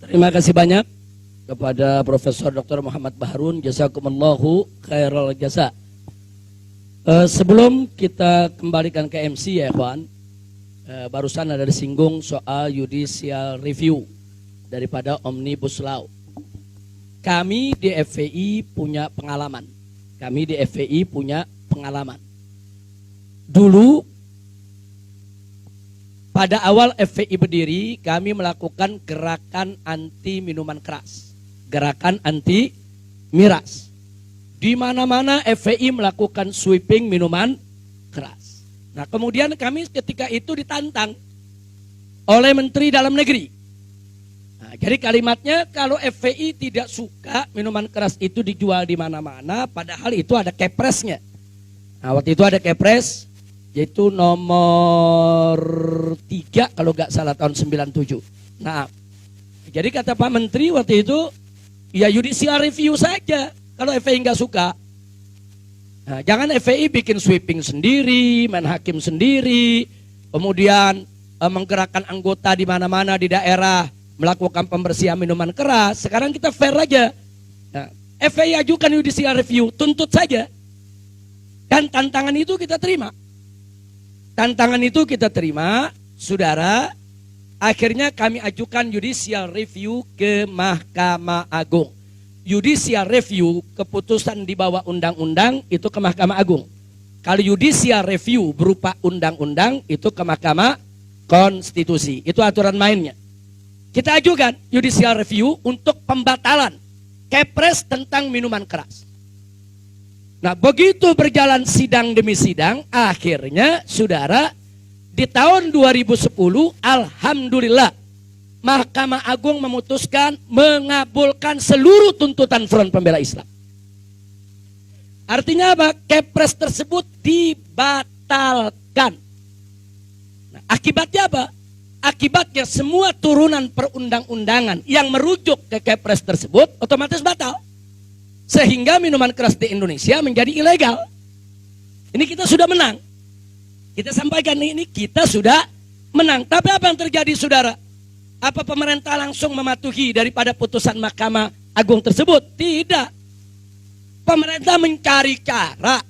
Terima kasih banyak kepada Profesor Dr. Muhammad Baharun, jazakumullahu khairal jasa. Sebelum kita kembalikan ke MC ya ikhwan, barusan ada disinggung soal judicial review daripada Omnibus Law. Kami di FPI punya pengalaman. Dulu pada awal FPI berdiri, kami melakukan gerakan anti minuman keras, gerakan anti miras. Di mana-mana FPI melakukan sweeping minuman keras. Nah, kemudian kami ketika itu ditantang oleh Menteri Dalam Negeri. Nah, jadi kalimatnya kalau FPI tidak suka minuman keras itu dijual di mana-mana, padahal itu ada kepresnya. Nah, waktu itu ada kepres, yaitu nomor 3 kalau nggak salah tahun 97. Nah, jadi kata Pak Menteri waktu itu, ya judicial review saja kalau FPI nggak suka. Nah, jangan FPI bikin sweeping sendiri, main hakim sendiri, kemudian menggerakkan anggota di mana-mana di daerah melakukan pembersihan minuman keras. Sekarang kita fair aja. Nah, FPI ajukan judicial review, tuntut saja. Dan tantangan itu kita terima. Saudara. Akhirnya kami ajukan judicial review ke Mahkamah Agung. Judicial review keputusan di bawah undang-undang itu ke Mahkamah Agung. Kalau judicial review berupa undang-undang itu ke Mahkamah Konstitusi. Itu aturan mainnya. Kita ajukan judicial review untuk pembatalan kepres tentang minuman keras. Nah, begitu berjalan sidang demi sidang, akhirnya saudara di tahun 2010 alhamdulillah Mahkamah Agung memutuskan mengabulkan seluruh tuntutan Front Pembela Islam. Artinya apa? Kepres tersebut dibatalkan. Nah, akibatnya apa? Akibatnya semua turunan perundang-undangan yang merujuk ke Kepres tersebut otomatis batal. Sehingga minuman keras di Indonesia menjadi ilegal. Ini kita sudah menang. Kita sampaikan ini kita sudah menang. Tapi apa yang terjadi saudara? Apa pemerintah langsung mematuhi daripada putusan Mahkamah Agung tersebut? Tidak. Pemerintah mencari cara.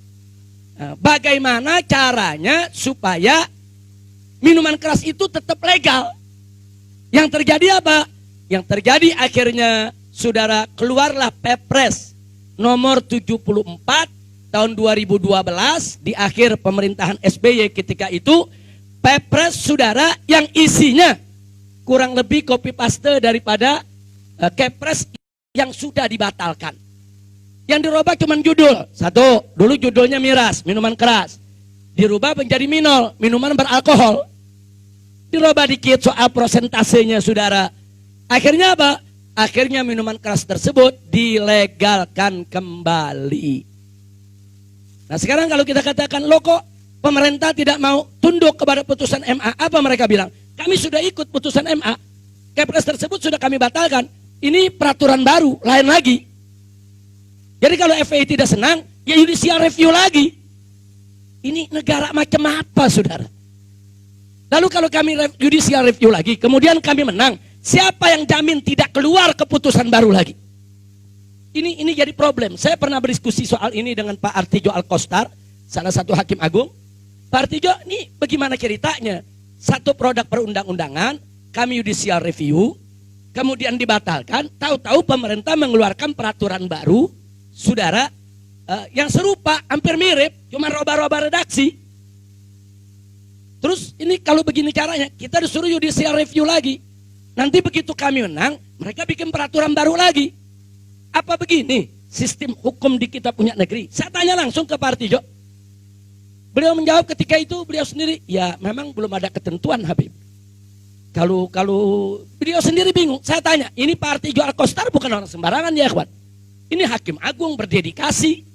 Nah, bagaimana caranya supaya minuman keras itu tetap legal. Yang terjadi apa? Yang terjadi akhirnya saudara keluarlah Perpres nomor 74 tahun 2012 di akhir pemerintahan SBY ketika itu. Perpres saudara yang isinya kurang lebih copy paste daripada Kepres yang sudah dibatalkan. Yang dirubah cuma judul. Satu, dulu judulnya miras, minuman keras. Dirubah menjadi minol, minuman beralkohol. Dirubah dikit soal prosentasenya saudara. Akhirnya apa? Akhirnya minuman keras tersebut dilegalkan kembali. Nah sekarang kalau kita katakan, loh kok pemerintah tidak mau tunduk kepada putusan MA, apa mereka bilang? Kami sudah ikut putusan MA, Kepres tersebut sudah kami batalkan. Ini peraturan baru, lain lagi. Jadi kalau FPI tidak senang, ya judicial review lagi. Ini negara macam apa saudara? Lalu kalau kami judicial review lagi, kemudian kami menang, siapa yang jamin tidak keluar keputusan baru lagi? Ini jadi problem. Saya pernah berdiskusi soal ini dengan Pak Artijo Alkostar, salah satu hakim agung. Pak Artijo, ini bagaimana ceritanya? Satu produk perundang-undangan, kami judicial review, kemudian dibatalkan, tahu-tahu pemerintah mengeluarkan peraturan baru, saudara, yang serupa, hampir mirip, cuma roba-roba redaksi. Terus ini kalau begini caranya, kita disuruh judicial review lagi. Nanti begitu kami menang, mereka bikin peraturan baru lagi. Apa begini sistem hukum di kita punya negeri? Saya tanya langsung ke Pak Artijo. Beliau menjawab ketika itu, beliau sendiri, ya memang belum ada ketentuan Habib. Kalau beliau sendiri bingung, saya tanya, ini Pak Artijo Alkostar bukan orang sembarangan ya ikhwan. Ini hakim agung berdedikasi.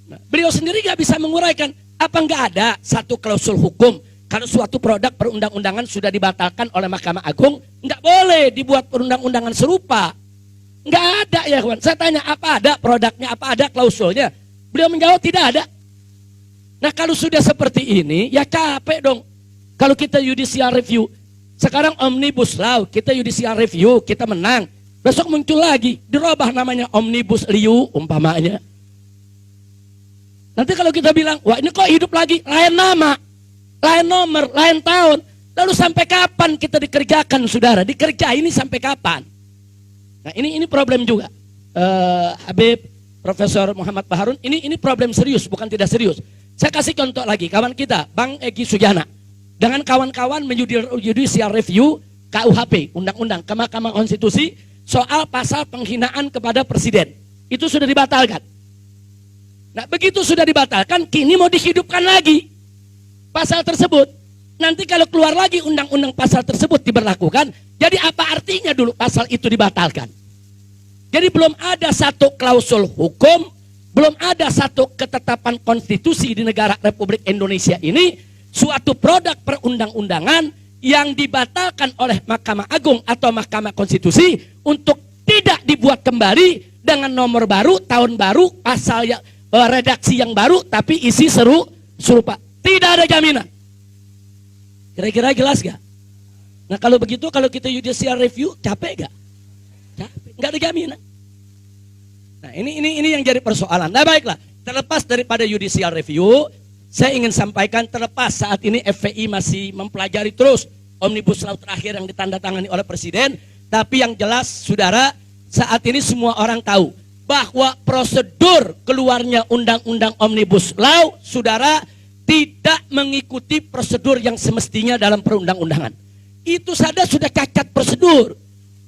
Nah, beliau sendiri gak bisa menguraikan, apa nggak ada satu klausul hukum kalau suatu produk perundang-undangan sudah dibatalkan oleh Mahkamah Agung, nggak boleh dibuat perundang-undangan serupa. Nggak ada ya kawan. Saya tanya, apa ada produknya, apa ada klausulnya? Beliau menjawab tidak ada. Nah kalau sudah seperti ini, ya capek dong. Kalau kita judicial review, Sekarang Omnibus Law, kita judicial review, kita menang. Besok muncul lagi, dirubah namanya Omnibus Liu umpamanya. Nanti kalau kita bilang, wah ini kok hidup lagi, lain nama, lain nomor, lain tahun. Lalu sampai kapan kita dikerjakan saudara? Dikerja ini sampai kapan? Nah ini problem juga. Habib, Profesor Muhammad Baharun, ini problem serius, bukan tidak serius. Saya kasih contoh lagi, kawan kita, Bang Egy Sujana. Dengan kawan-kawan judicial review KUHP, Undang-Undang ke Mahkamah Konstitusi, soal pasal penghinaan kepada presiden. Itu sudah dibatalkan. Nah begitu sudah dibatalkan, kini mau dihidupkan lagi pasal tersebut. Nanti kalau keluar lagi undang-undang pasal tersebut diberlakukan, jadi apa artinya dulu pasal itu dibatalkan? Jadi belum ada satu klausul hukum, belum ada satu ketetapan konstitusi di negara Republik Indonesia ini, suatu produk perundang-undangan yang dibatalkan oleh Mahkamah Agung atau Mahkamah Konstitusi untuk tidak dibuat kembali dengan nomor baru, tahun baru, pasal yang redaksi yang baru, tapi isi serupa. Tidak ada jaminan. Kira-kira jelas gak? Nah kalau begitu, kalau kita judicial review, capek gak? Capek, gak ada jaminan. Nah ini yang jadi persoalan. Nah baiklah, terlepas daripada judicial review, saya ingin sampaikan terlepas saat ini FPI masih mempelajari terus Omnibus Law terakhir yang ditandatangani oleh Presiden. Tapi yang jelas saudara, saat ini semua orang tahu bahwa prosedur keluarnya Undang-Undang Omnibus Law, saudara, tidak mengikuti prosedur yang semestinya dalam perundang-undangan. Itu saja sudah cacat prosedur.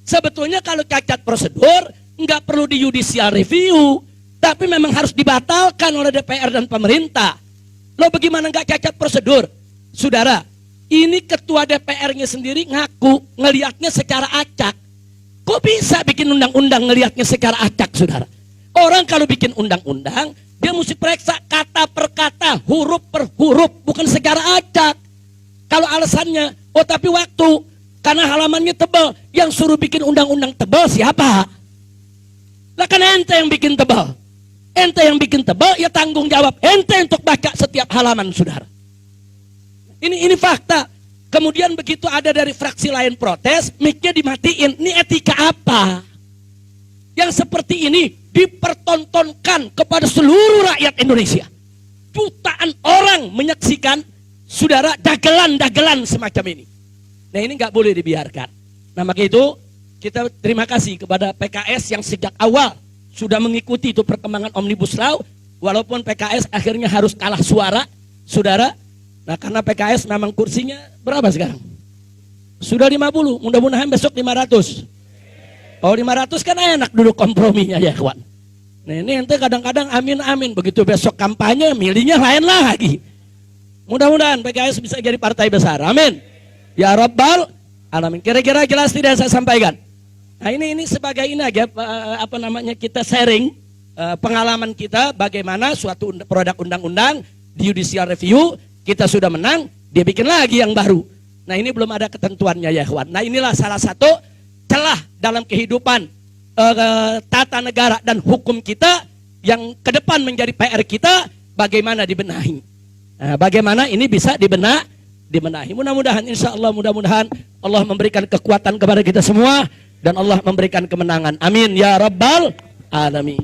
Sebetulnya kalau cacat prosedur, nggak perlu di judicial review, tapi memang harus dibatalkan oleh DPR dan pemerintah. Lo bagaimana nggak cacat prosedur? Saudara, ini ketua DPR-nya sendiri ngaku ngelihatnya secara acak. Kok bisa bikin undang-undang ngelihatnya secara acak, saudara? Orang kalau bikin undang-undang, dia mesti periksa kata per kata, huruf per huruf, bukan secara acak. Kalau alasannya, oh tapi waktu, karena halamannya tebal, yang suruh bikin undang-undang tebal siapa? Lah kan ente yang bikin tebal. Ente yang bikin tebal, ya tanggung jawab ente untuk baca setiap halaman, saudara. Ini fakta. Kemudian begitu ada dari fraksi lain protes, mic-nya dimatiin. Ini etika apa? Yang seperti ini dipertontonkan kepada seluruh rakyat Indonesia. Jutaan orang menyaksikan, saudara, dagelan-dagelan semacam ini. Nah ini nggak boleh dibiarkan. Nah maka itu kita terima kasih kepada PKS yang sejak awal sudah mengikuti itu perkembangan Omnibus Law, walaupun PKS akhirnya harus kalah suara, saudara. Nah karena PKS memang kursinya berapa sekarang? Sudah 50, mudah-mudahan besok 500. Kalau 500 kan enak dulu komprominya ya kawan. Nah ini ente kadang-kadang amin-amin, begitu besok kampanye milihnya lain lagi. Mudah-mudahan PKS bisa jadi partai besar, amin. Ya Rabbal Alamin. Kira-kira jelas tidak saya sampaikan? Nah ini sebagai ini aja kita sharing pengalaman kita bagaimana suatu produk undang-undang di judicial review kita sudah menang, dia bikin lagi yang baru. Nah ini belum ada ketentuannya ya kawan. Nah inilah salah satu celah dalam kehidupan tata negara dan hukum kita yang ke depan menjadi PR kita, bagaimana dibenahi. Nah, bagaimana ini bisa dibenahi. Mudah-mudahan insya Allah, mudah-mudahan Allah memberikan kekuatan kepada kita semua dan Allah memberikan kemenangan. Amin ya Rabbal Alamin.